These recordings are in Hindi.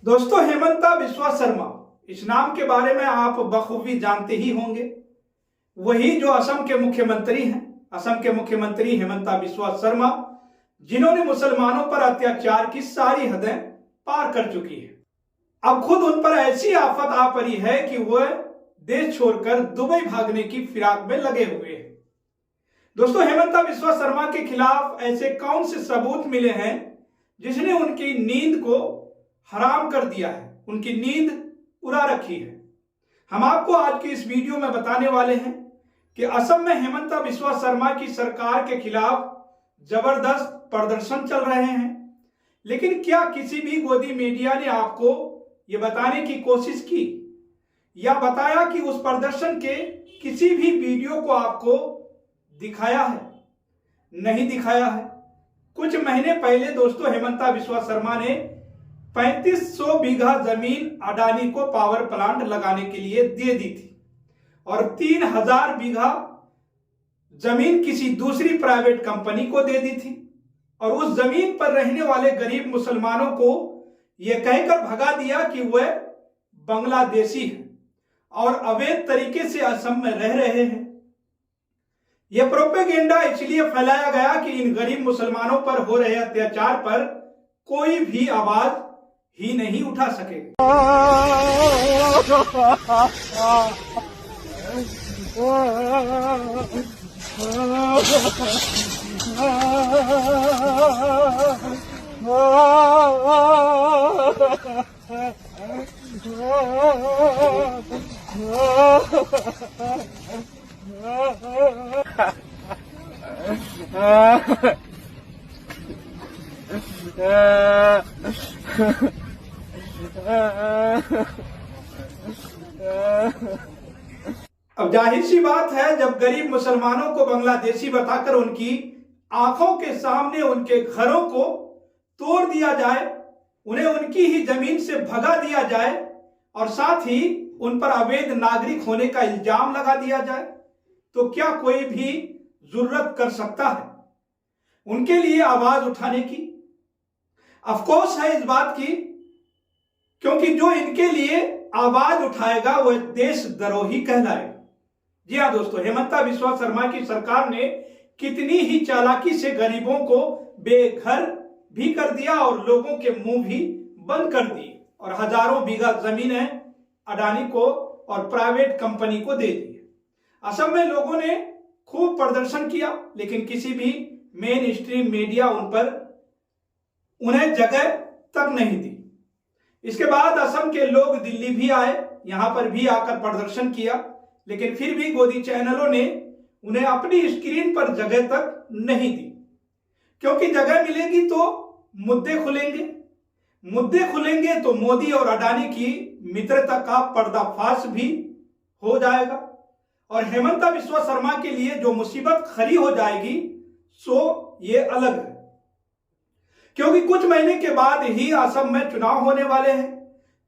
दोस्तों, हेमंता बिस्वा शर्मा, इस नाम के बारे में आप बखूबी जानते ही होंगे। वही जो असम के मुख्यमंत्री हैं, असम के मुख्यमंत्री हेमंता बिस्वा शर्मा, जिन्होंने मुसलमानों पर अत्याचार की सारी हदें पार कर चुकी है। अब खुद उन पर ऐसी आफत आ पड़ी है कि वह देश छोड़कर दुबई भागने की फिराक में लगे हुए हैं। दोस्तों, हेमंता बिस्वा शर्मा के खिलाफ ऐसे कौन से सबूत मिले हैं जिसने उनकी नींद को हराम कर दिया है, उनकी नींद उड़ा रखी है। हम आपको आज की इस वीडियो में बताने वाले हैं कि असम में हेमंता बिस्वा शर्मा की सरकार के खिलाफ जबरदस्त प्रदर्शन चल रहे हैं, लेकिन क्या किसी भी गोदी मीडिया ने आपको यह बताने की कोशिश की या बताया कि उस प्रदर्शन के किसी भी वीडियो को आपको दिखाया है? नहीं दिखाया है। कुछ महीने पहले दोस्तों, हेमंता बिस्वा शर्मा ने 3500 बीघा जमीन अडानी को पावर प्लांट लगाने के लिए दे दी थी और 3000 बीघा जमीन किसी दूसरी प्राइवेट कंपनी को दे दी थी और उस जमीन पर रहने वाले गरीब मुसलमानों को यह कहकर भगा दिया कि वह बांग्लादेशी है और अवैध तरीके से असम में रह रहे हैं। यह प्रोपेगेंडा इसलिए फैलाया गया कि इन गरीब मुसलमानों पर हो रहे अत्याचार पर कोई भी आवाज ही नहीं उठा सके। अब जाहिर सी बात है, जब गरीब मुसलमानों को बांग्लादेशी बताकर उनकी आंखों के सामने उनके घरों को तोड़ दिया जाए, उन्हें उनकी ही जमीन से भगा दिया जाए और साथ ही उन पर अवैध नागरिक होने का इल्जाम लगा दिया जाए, तो क्या कोई भी जुर्रत कर सकता है उनके लिए आवाज उठाने की? अफकोर्स है इस बात की, क्योंकि जो इनके लिए आवाज उठाएगा वह देशद्रोही कहलाएगा। जी हाँ दोस्तों, हेमंता बिस्वा शर्मा की सरकार ने कितनी ही चालाकी से गरीबों को बेघर भी कर दिया और लोगों के मुंह भी बंद कर दिए और हजारों बीघा जमीनें अडानी को और प्राइवेट कंपनी को दे दी। असम में लोगों ने खूब प्रदर्शन किया, लेकिन किसी भी मेन स्ट्रीम मीडिया उन्हें जगह तक नहीं दी। इसके बाद असम के लोग दिल्ली भी आए, यहां पर भी आकर प्रदर्शन किया, लेकिन फिर भी गोदी चैनलों ने उन्हें अपनी स्क्रीन पर जगह तक नहीं दी, क्योंकि जगह मिलेगी तो मुद्दे खुलेंगे तो मोदी और अडानी की मित्रता का पर्दाफाश भी हो जाएगा और हेमंता बिस्वा शर्मा के लिए जो मुसीबत खड़ी हो जाएगी सो ये अलग है, क्योंकि कुछ महीने के बाद ही असम में चुनाव होने वाले हैं।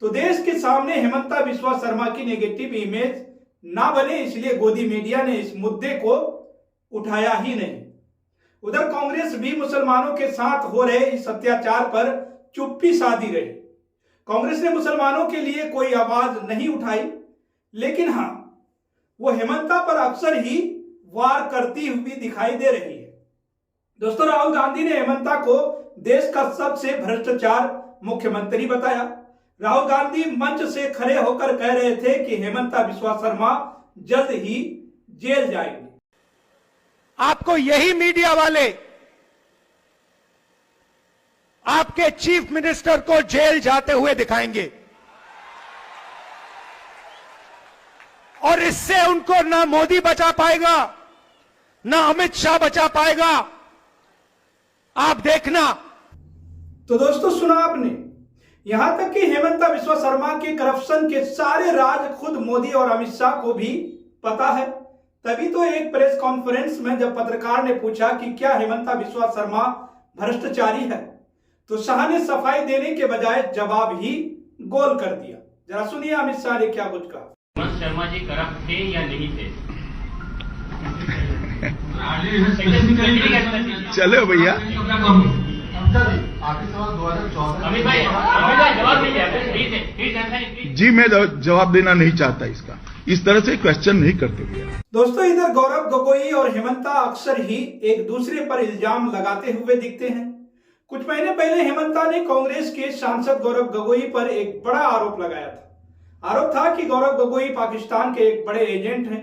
तो देश के सामने हेमंता बिस्वा शर्मा की नेगेटिव इमेज ना बने, इसलिए गोदी मीडिया ने इस मुद्दे को उठाया ही नहीं। उधर कांग्रेस भी मुसलमानों के साथ हो रहे इस अत्याचार पर चुप्पी साधी रही। कांग्रेस ने मुसलमानों के लिए कोई आवाज नहीं उठाई, लेकिन हाँ, वो हेमंता पर अक्सर ही वार करती हुई दिखाई दे रही है। दोस्तों, राहुल गांधी ने हेमंता को देश का सबसे भ्रष्टाचार मुख्यमंत्री बताया। राहुल गांधी मंच से खड़े होकर कह रहे थे कि हेमंता बिस्वा शर्मा जल्द ही जेल जाएंगे। आपको यही मीडिया वाले आपके चीफ मिनिस्टर को जेल जाते हुए दिखाएंगे और इससे उनको ना मोदी बचा पाएगा, ना अमित शाह बचा पाएगा। आप देखना। तो दोस्तों, सुना आपने, यहां तक कि हेमंता बिस्वा शर्मा के करप्शन के सारे राज खुद मोदी और अमित शाह को भी पता है। तभी तो एक प्रेस कॉन्फ्रेंस में जब पत्रकार ने पूछा कि क्या हेमंता बिस्वा शर्मा भ्रष्टाचारी है, तो शाह ने सफाई देने के बजाय जवाब ही गोल कर दिया। जरा सुनिए अमित शाह ने क्या कुछ कहा। हेमंत शर्मा जी करप्ट थे या नहीं थे? चलो भैया। आपके सवाल 2014 अमित भाई जवाब दीजिए। जी मैं जवाब देना नहीं चाहता इसका, इस तरह से क्वेश्चन नहीं करते भैया। दोस्तों, इधर गौरव गोगोई और हेमंता अक्सर ही एक दूसरे पर इल्जाम लगाते हुए दिखते हैं। कुछ महीने पहले हेमंता ने कांग्रेस के सांसद गौरव गोगोई पर एक बड़ा आरोप लगाया था। आरोप था कि गौरव गोगोई पाकिस्तान के एक बड़े एजेंट हैं।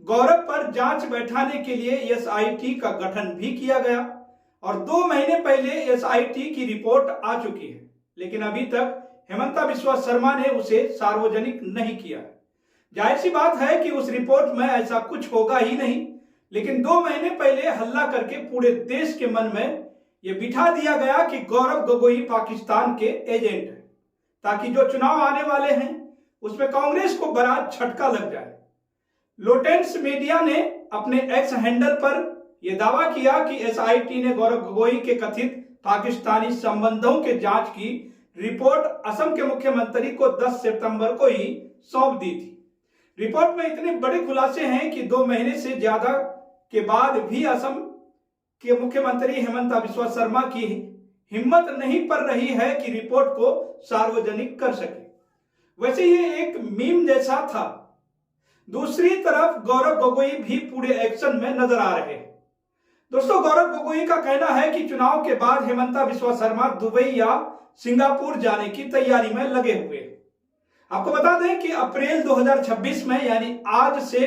गौरव पर जांच बैठाने के लिए एसआईटी का गठन भी किया गया और 2 महीने पहले एसआईटी की रिपोर्ट आ चुकी है, लेकिन अभी तक हेमंता बिस्वा शर्मा ने उसे सार्वजनिक नहीं किया। जाहिर सी बात है कि उस रिपोर्ट में ऐसा कुछ होगा ही नहीं, लेकिन 2 महीने पहले हल्ला करके पूरे देश के मन में यह बिठा दिया गया कि गौरव गोगोई पाकिस्तान के एजेंट हैं, ताकि जो चुनाव आने वाले हैं उसमें कांग्रेस को बड़ा झटका लग जाए। लोटेंस मीडिया ने अपने एक्स हैंडल पर यह दावा किया कि एसआईटी ने गौरव गोगोई के कथित पाकिस्तानी संबंधों के जांच की रिपोर्ट असम के मुख्यमंत्री को 10 सितंबर को ही सौंप दी थी। रिपोर्ट में इतने बड़े खुलासे हैं कि 2 महीने से ज्यादा के बाद भी असम के मुख्यमंत्री हेमंता बिस्वा शर्मा की हिम्मत नहीं पड़ रही है कि रिपोर्ट को सार्वजनिक कर सके। वैसे ये एक मीम जैसा था। दूसरी तरफ गौरव गोगोई भी पूरे एक्शन में नजर आ रहे हैं। दोस्तों, गौरव गोगोई का कहना है कि चुनाव के बाद हेमंता बिस्वा शर्मा दुबई या सिंगापुर जाने की तैयारी में लगे हुए हैं। आपको बता दें कि अप्रैल 2026 में, यानी आज से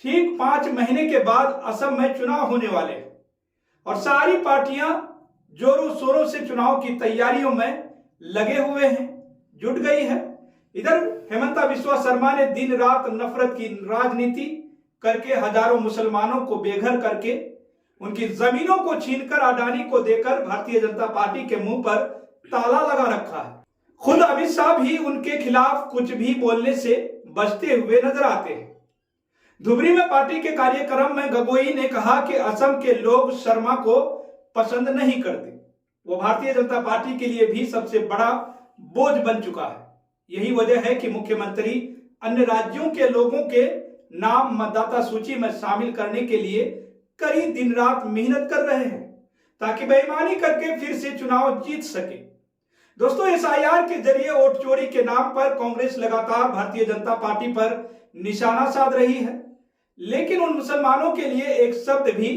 ठीक 5 महीने के बाद असम में चुनाव होने वाले हैं और सारी पार्टियां जोरों शोरों से चुनाव की तैयारियों में लगे हुए हैं, जुट गई है। इधर हेमंता बिस्वा शर्मा ने दिन रात नफरत की राजनीति करके हजारों मुसलमानों को बेघर करके उनकी जमीनों को छीनकर अडानी को देकर भारतीय जनता पार्टी के मुंह पर ताला लगा रखा है। खुद अमित शाह भी उनके खिलाफ कुछ भी बोलने से बचते हुए नजर आते हैं। धुबरी में पार्टी के कार्यक्रम में गोगोई ने कहा कि असम के लोग शर्मा को पसंद नहीं करते, वो भारतीय जनता पार्टी के लिए भी सबसे बड़ा बोझ बन चुका है। यही वजह है कि मुख्यमंत्री अन्य राज्यों के लोगों के नाम मतदाता सूची में शामिल करने के लिए कड़ी दिन रात मेहनत कर रहे हैं, ताकि बेईमानी करके फिर से चुनाव जीत सके। दोस्तों, एसआईआर के जरिए वोट चोरी के नाम पर कांग्रेस लगातार भारतीय जनता पार्टी पर निशाना साध रही है, लेकिन उन मुसलमानों के लिए एक शब्द भी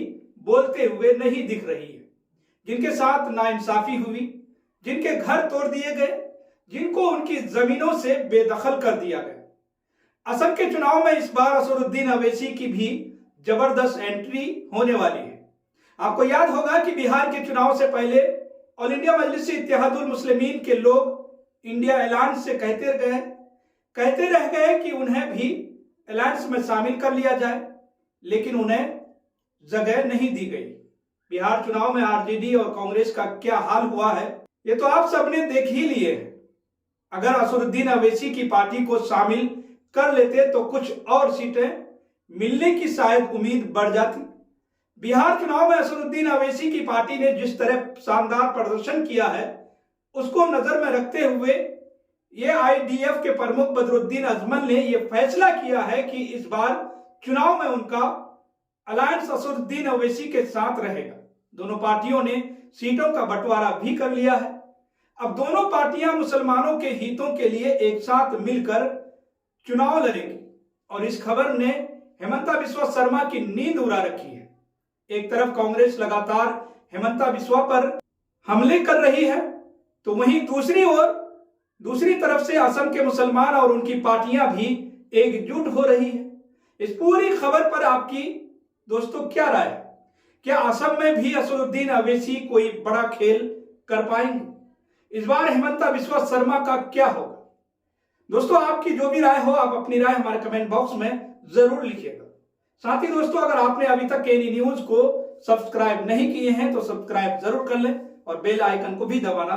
बोलते हुए नहीं दिख रही है, जिनके साथ नाइंसाफी हुई, जिनके घर तोड़ दिए गए, जिनको उनकी जमीनों से बेदखल कर दिया गया। असम के चुनाव में इस बार असदुद्दीन अवैसी की भी जबरदस्त एंट्री होने वाली है। आपको याद होगा कि बिहार के चुनाव से पहले ऑल इंडिया मजलिस इत्तेहादुल मुस्लिमीन के लोग इंडिया अलायंस से कहते रह गए कि उन्हें भी अलायंस में शामिल कर लिया जाए, लेकिन उन्हें जगह नहीं दी गई। बिहार चुनाव में आरजेडी और कांग्रेस का क्या हाल हुआ है, ये तो आप सबने देख ही लिए है। अगर असदुद्दीन अवैसी की पार्टी को शामिल कर लेते तो कुछ और सीटें मिलने की शायद उम्मीद बढ़ जाती। बिहार चुनाव में असदुद्दीन अवैसी की पार्टी ने जिस तरह शानदार प्रदर्शन किया है, उसको नजर में रखते हुए एआईडीएफ के प्रमुख बदरुद्दीन अजमल ने यह फैसला किया है कि इस बार चुनाव में उनका अलायंस असदुद्दीन अवैसी के साथ रहेगा। दोनों पार्टियों ने सीटों का बंटवारा भी कर लिया है। अब दोनों पार्टियां मुसलमानों के हितों के लिए एक साथ मिलकर चुनाव लड़ेंगी और इस खबर ने हेमंता बिस्वा शर्मा की नींद उड़ा रखी है। एक तरफ कांग्रेस लगातार हेमंता बिस्वा पर हमले कर रही है, तो वहीं दूसरी तरफ से असम के मुसलमान और उनकी पार्टियां भी एकजुट हो रही है। इस पूरी खबर पर आपकी दोस्तों क्या राय है? क्या असम में भी असदुद्दीन अवैसी कोई बड़ा खेल कर पाएंगे? इस बार हेमंता बिस्वा शर्मा का क्या होगा? दोस्तों, आपकी जो भी राय हो, आप अपनी राय हमारे कमेंट बॉक्स में जरूर लिखिएगा। साथ ही दोस्तों, अगर आपने अभी तक केनी न्यूज को सब्सक्राइब नहीं किए हैं तो सब्सक्राइब जरूर कर लें और बेल आइकन को भी दबाना